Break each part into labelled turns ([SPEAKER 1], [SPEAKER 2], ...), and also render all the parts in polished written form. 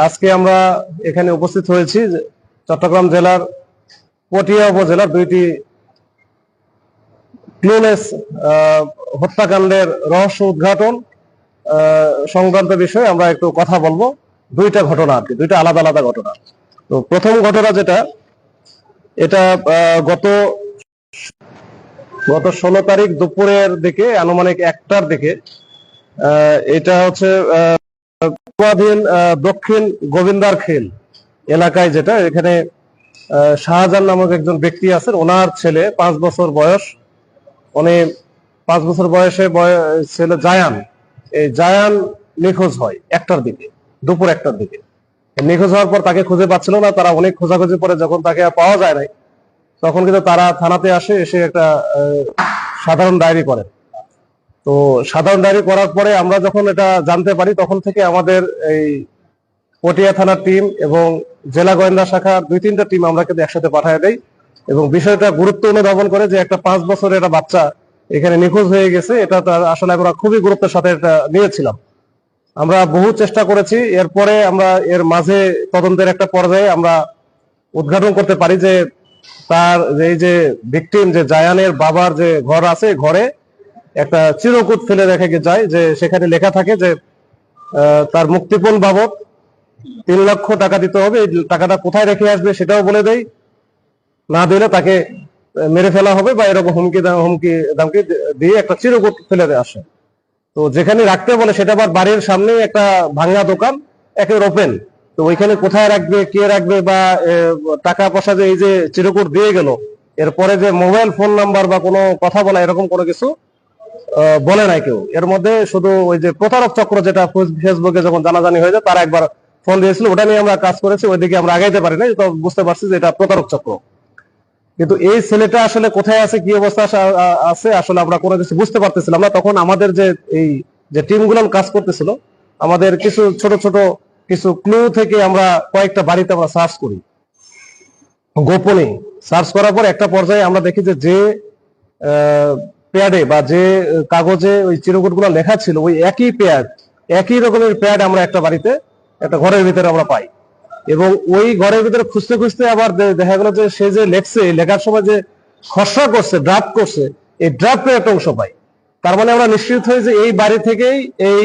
[SPEAKER 1] আজকে আমরা এখানে উপস্থিত হয়েছি চট্টগ্রাম জেলার পটিয়া উপজেলার দুইটি ক্লুলেস হত্যাকাণ্ডের রহস্য উদ্ঘাটন সংক্রান্ত বিষয়ে আমরা একটু কথা বলবো। দুইটা ঘটনা আর কি, দুইটা আলাদা আলাদা ঘটনা। তো প্রথম ঘটনা যেটা, এটা গত 16 তারিখ দুপুরের দিকে, আনুমানিক 1টার দিকে, এটা হচ্ছে দক্ষিণ গোবিন্দার খেল এলাকায়, যেটা এখানে শাহজাহান নামক একজন ব্যক্তি আছেন, ওনার ছেলে 5 বছর বয়স, উনি 5 বছর বয়সে ছেলে জায়ান, এই জায়ান নিখোঁজ হয় 1টার দিকে, দুপুর 1টার দিকে। নিখোঁজ হওয়ার পর তাকে খুঁজে পাচ্ছিল না, তারা অনেক খোঁজাখুঁজি পরে যখন তাকে আর পাওয়া যায় নাই, তখন কিন্তু তারা থানাতে এসে একটা সাধারণ ডায়েরি করে। তো সাধারণ ডায়েরি করার পরে আমরা যখন এটা জানতে পারি, তখন থেকে আমাদের এই পটিয়া থানার টিম এবং জেলা গোয়েন্দা শাখার 2-3টা টিম আমরা কিন্তু একসাথে পাঠিয়ে দেই এবং বিষয়টা গুরুত্ব অনুধাবন করে যে একটা 5 বছরের একটা বাচ্চা এখানে নিখোঁজ হয়ে গেছে, এটা তার আসলে আমরা খুবই গুরুত্বের সাথে এটা নিয়েছিলাম। আমরা বহু চেষ্টা করেছি, এরপরে আমরা এর মাঝে তদন্তের একটা পর্যায়ে আমরা উদ্ঘাটন করতে পারি যে তার এই যে ভিকটিম, যে জায়ানের বাবার যে ঘর আছে, ঘরে একটা চিরকুট ফেলে রেখে যায়, যে সেখানে লেখা থাকে যে তার মুক্তিপণ বাবদ 3 লক্ষ টাকা দিতে হবে। এই টাকাটা কোথায় রেখে আসবে সেটাও বলে দেয়, না দিলে তাকে মেরে ফেলা হবে বা এরকম হুমকি দামকি দিয়ে একটা চিরকুট ফেলে আসে। তো যেখানে রাখতে বলে সেটা আবার বাড়ির সামনে একটা ভাঙা দোকান, একেবারে ওপেন। তো ওইখানে কোথায় রাখবে, কে রাখবে, বা টাকা পয়সা যে এই যে চিরকুট দিয়ে গেল, এরপরে যে মোবাইল ফোন নাম্বার বা কোনো কথা বলা, এরকম কোনো কিছু বলে নাই কেউ। এর মধ্যে শুধু ওই যে প্রতারক চক্র, যেটা ফেসবুকে যখন জানাজানি হয়ে যায়, তারা একবার ফোন দিয়েছিল, ওটা নিয়ে আমরা কাজ করেছি, ওইদিকে আমরা আগাইতে পারি নাই, তো বুঝতে পারছি যে এটা প্রতারক চক্র। কিন্তু এই ছেলেটা আসলে কোথায় আছে, কি অবস্থা আছে, আসলে আমরা কোনো কিছু বুঝতে পারতেছিলাম না। তখন আমাদের এই যে টিমগুলো কাজ করতেছিল, আমাদের কিছু ছোট ছোট কিছু ক্লু থেকে আমরা কয়েকটা বাড়িতে আমরা সার্চ করি, গোপনে সার্চ করার পর একটা পর্যায়ে আমরা দেখি যে প্যাডে বা যে কাগজে ওই চিরকুটগুলো লেখা ছিল, ওই একই প্যাড, একই রকমের প্যাড আমরা একটা বাড়িতে, একটা ঘরের ভিতরে আমরা পাই। এবং ওই ঘরের ভিতরে খুঁজতে খুঁজতে আবার দেখা গেল যে সে যে লেখছে, লেখার সময় যে খসড়া করছে, ড্রাফট করছে, এই ড্রাফটের একটা অংশ পাই। তার মানে আমরা নিশ্চিত হই যে এই বাড়ি থেকেই এই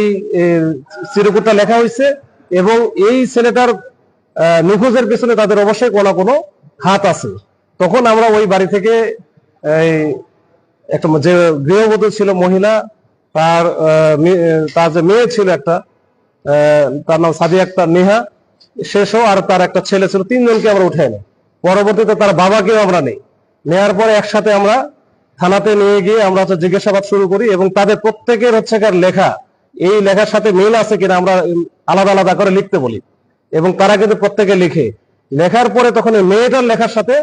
[SPEAKER 1] চিরকুটটা লেখা হয়েছে এবং এই ছেলেটার নিখোঁজের পেছনে তাদের অবশ্যই কোনো কোনো হাত আছে। তখন আমরা ওই বাড়ি থেকে এই একটা যে গৃহবধূ ছিল মহিলা, তার যে মেয়ে ছিল একটা, তার নাম সাদিয়া আক্তার নেহা, শেষও, আর তার একটা ছেলে ছিল, 3জনকে আমরা উঠে নেই। পরবর্তীতে তার বাবাকেও আমরা নেই, নেওয়ার পরে একসাথে আমরা থানাতে নিয়ে গিয়ে আমরা জিজ্ঞাসাবাদ শুরু করি এবং তাদের প্রত্যেকের লেখা, এই লেখার সাথে মিল আছে কিনা আমরা আলাদা আলাদা করে লিখতে বলি এবং তারা কিন্তু প্রত্যেকে লিখে। লেখার পরে তখন মেয়েটার লেখার সাথে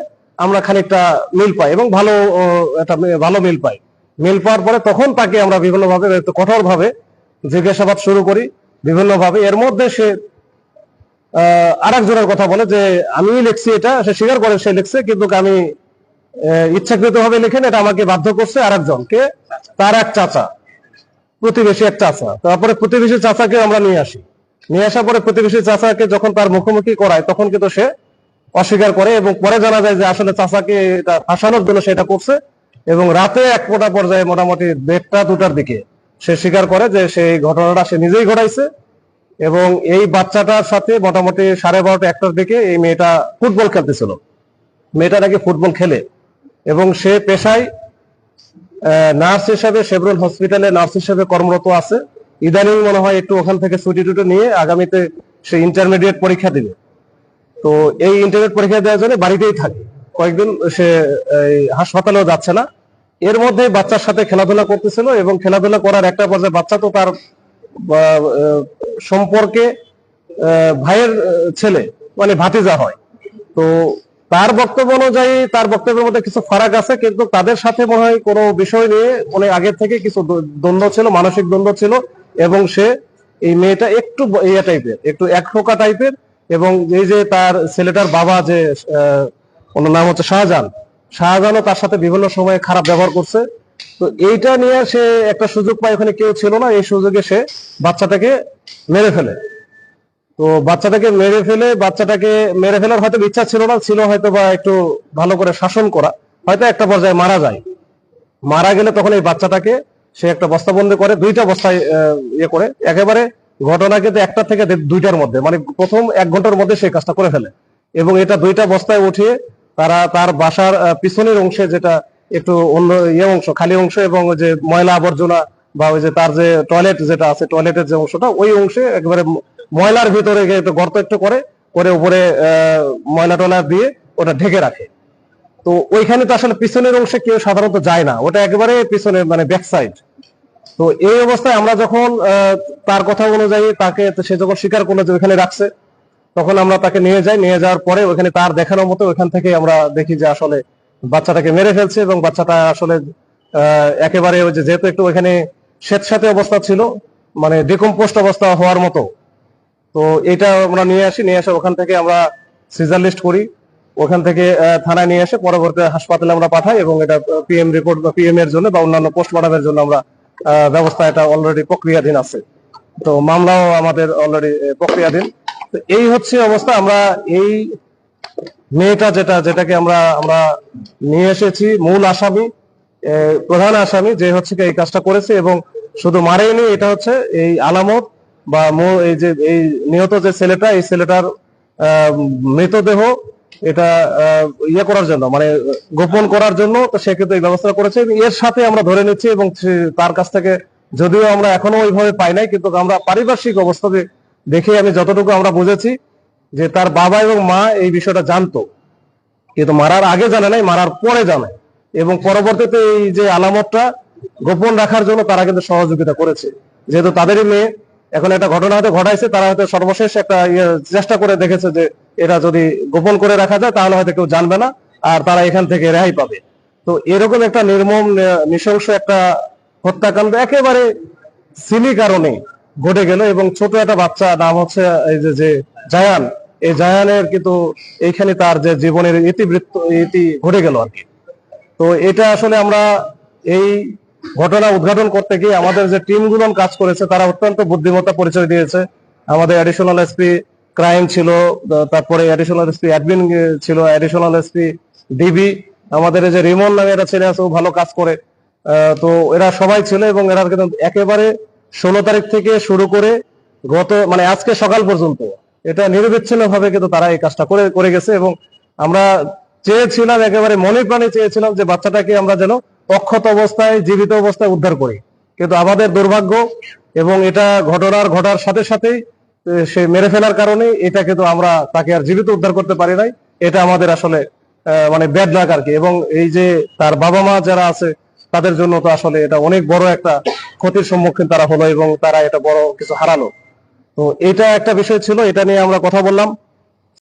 [SPEAKER 1] আমরা খানিকটা মিল পাই এবং ভালো মিল পাই। মিল পাওয়ার পরে তখন তাকে আমরা বিভিন্নভাবে, কঠোরভাবে জিজ্ঞাসাবাদ শুরু করি বিভিন্নভাবে। এর মধ্যে সে আরেকজনের কথা বলে যে আমি লিখছি, এটা সে স্বীকার করে সে লিখছে, কিন্তু আমি ইচ্ছাকৃত ভাবে লিখেন, এটা আমাকে বাধ্য করছে আরেকজনকে, তার এক চাচা, প্রতিবেশী এক চাচা। তারপরে প্রতিবেশী চাচাকে আমরা নিয়ে আসার পরে প্রতিবেশী চাচাকে যখন তার মুখোমুখি করায়, তখন কিন্তু সে অস্বীকার করে এবং পরে জানা যায় যে আসলে চাচাকে এটা ফাঁসানোর জন্য সেটা করছে। এবং রাতে এক পর্যায়ে মোটামুটি 1টা-2টার দিকে সে স্বীকার করে যে সেই ঘটনাটা সে নিজেই ঘটাইছে এবং এই বাচ্চাটার সাথে মোটামুটি 12:30-1টার দিকে এই মেয়েটা ফুটবল খেলতেছিল। মেয়েটা নাকি ফুটবল খেলে এবং সে পেশায় নার্স হিসেবে শেভরন হসপিটালে নার্স হিসেবে কর্মরত আছে। ইদানিং মনে হয় একটু ওখান থেকে ছুটি নিয়ে আগামীতে সে ইন্টারমিডিয়েট পরীক্ষা দিবে। তো এই ইন্টারমিডিয়েট পরীক্ষা দেওয়ার জন্য বাড়িতেই থাকে, কয়েকদিন সে হাসপাতালেও যাচ্ছে না। এর মধ্যে বাচ্চার সাথে খেলাধুলা করতেছিল এবং খেলাধুলা করার একটা পর্যায়ে বাচ্চা তো তার সম্পর্কে ভাইয়ের ছেলে, মানে ভাতিজা হয়। তো তার বক্তব্য অনুযায়ী তার বক্তব্যের মধ্যে কিছু ফারাক আছে, কিন্তু তাদের সাথে মনে হয় কোনো বিষয় নিয়ে অনেক আগের থেকে কিছু দ্বন্দ্ব ছিল, মানসিক দ্বন্দ্ব ছিল। এবং সে এই মেয়েটা একটু ইয়ে টাইপের, একটু একফোঁকা টাইপের। এবং এই যে তার ছেলেটার বাবা, যে ওনার নাম হচ্ছে শাহজাহানও তার সাথে বিভিন্ন সময় খারাপ ব্যবহার করছে। তো এইটা নিয়ে সে একটা সুযোগ পায়, ওখানে কেউ ছিল না, এই সুযোগে সে বাচ্চাটাকে মেরে ফেলে। তো বাচ্চাটাকে মেরে ফেলার হয়তো ইচ্ছা ছিল না, ছিল হয়তো বা একটু ভালো করে শাসন করা, হয়তো একটা পর্যায়ে মারা যায়। মারা গেলে তখন এই বাচ্চাটাকে সে একটা বস্তাবন্দি করে, 2টা বস্তায় ইয়ে করে, একেবারে ঘটনা কিন্তু 1টা থেকে 2টার মধ্যে, মানে প্রথম 1 ঘন্টার মধ্যে সেই কাজটা করে ফেলে। এবং এটা 2টা বস্তায় উঠিয়ে তারা তার বাসার পিছনের অংশে, যেটা একটু অন্য অংশ, খালি অংশ, এবং ওই যে ময়লা আবর্জনা বা ওই যে তার যে টয়লেট যেটা আছে, টয়লেটের যে অংশটা, ওই অংশে একেবারে ময়লার ভিতরে একটু গর্ত একটু করে উপরে ময়লা টয়লা দিয়ে ওটা ঢেকে রাখে। তো ওইখানে তো আসলে পিছনের অংশে কেউ সাধারণত যায় না, ওটা একেবারে পিছনে, মানে ব্যাক সাইড। তো এই অবস্থায় আমরা যখন তার কথা অনুযায়ী তাকে, সে যখন স্বীকার করলো যে ওইখানে রাখছে, তখন আমরা তাকে নিয়ে যাই। নিয়ে যাওয়ার পরে ওইখানে তার দেখানোর মতো ওইখান থেকে আমরা দেখি যে আসলে বাচ্চাটাকে মেরে ফেলছে, এবং বাচ্চাটা আসলে একেবারে ওই যে, যেহেতু একটু ওইখানে স্যাঁতস্যাঁতে অবস্থা ছিল, মানে ডিকম্পোস্ট অবস্থা হওয়ার মতো। তো এটা আমরা নিয়ে আসি, ওখান থেকে আমরা সিজার লিস্ট করি, ওখান থেকে থানায় নিয়ে এসে পরবর্তী হাসপাতালে আমরা পাঠাই, এবং এটা পিএম রিপোর্ট বা পিএম এর জন্য বা অন্যান্য পোস্টমর্টমের জন্য আমরা ব্যবস্থা, এটা অলরেডি প্রক্রিয়াধীন আছে। তো মামলাও আমাদের অলরেডি প্রক্রিয়াধীন। তো এই হচ্ছে অবস্থা। আমরা এই মেয়েটা যেটাকে আমরা আমরা নিয়ে এসেছি, মূল আসামি, প্রধান আসামি, যে হচ্ছে এই কাজটা করেছে, এবং শুধু মারেনি, এটা হচ্ছে এই আলামত বা এই যে এই নিহত যে ছেলেটা, এই ছেলেটার মৃতদেহ এটা ইয়ে করার জন্য, মানে গোপন করার জন্য, তো সে কিন্তু এই ব্যবস্থা করেছে। এর সাথে আমরা ধরে নিচ্ছি, এবং তার কাছ থেকে, যদিও আমরা এখনো ওইভাবে পাই নাই, কিন্তু আমরা পারিপার্শ্বিক অবস্থা দেখে আমি যতটুকু আমরা বুঝেছি যে তার বাবা এবং মা এই বিষয়টা জানতো, কিন্তু মারার আগে জানে নাই, মারার পরে জানে, এবং পরবর্তীতে এই যে আলামতটা গোপন রাখার জন্য তারা কিন্তু সহযোগিতা করেছে। যেহেতু তাদেরই মেয়ে, এখন একটা ঘটনা হয়তো ঘটাইছে, তারা হয়তো সর্বশেষ একটা চেষ্টা করে দেখেছে যে এটা যদি গোপন করে রাখা যায় তাহলে হয়তো কেউ জানবে না, আর তারা এখান থেকে রেহাই পাবে। তো এরকম একটা নির্মম নৃশংস একটা হত্যাকাণ্ড একেবারে সিলি কারণে ঘটে গেল, এবং ছোট একটা বাচ্চা, নাম হচ্ছে এই যে জায়ান, এই জায়ানের কিন্তু এইখানে তার যে জীবনের ইতি ঘটে গেল আর কি। তো এটা আসলে আমরা এই ঘটনা উদ্ঘাটন করতে গিয়ে আমাদের যে টিমগুলো কাজ করেছে, তারা অত্যন্ত বুদ্ধিমত্তা পরিচয় দিয়েছে। আমাদের অ্যাডিশনাল এসপি ক্রাইম ছিল, তারপরে অ্যাডিশনাল এসপি অ্যাডমিন ছিল, অ্যাডিশনাল এসপি ডিবি, আমাদের যে রিমন নামে একটা ছেলে আছে, ও ভালো কাজ করে। তো এরা সবাই ছিল, এবং এরা কিন্তু একেবারে 16 তারিখ থেকে শুরু করে মানে আজকে সকাল পর্যন্ত এটা নিরবিচ্ছিন্ন ভাবে কিন্তু তারা এই কাজটা করে গেছে। এবং আমরা চেয়েছিলাম, একেবারে মনে প্রাণে চেয়েছিলাম যে বাচ্চাটাকে আমরা যেন অক্ষত অবস্থায়, জীবিত অবস্থায় উদ্ধার করি, কিন্তু আমাদের দুর্ভাগ্য, এবং এটা ঘটার সাথে সাথেই সে মেরে ফেলার কারণে এটা কিন্তু আমরা তাকে আর জীবিত উদ্ধার করতে পারি নাই। এটা আমাদের আসলে মানে ব্যাড লাক আর কি। এবং এই যে তার বাবা মা যারা আছে, তাদের জন্য তো আসলে এটা অনেক বড় একটা ক্ষতির সম্মুখীন তারা হলো, এবং তারা এটা বড় কিছু হারালো। তো এটা একটা বিষয় ছিল, এটা নিয়ে আমরা কথা বললাম।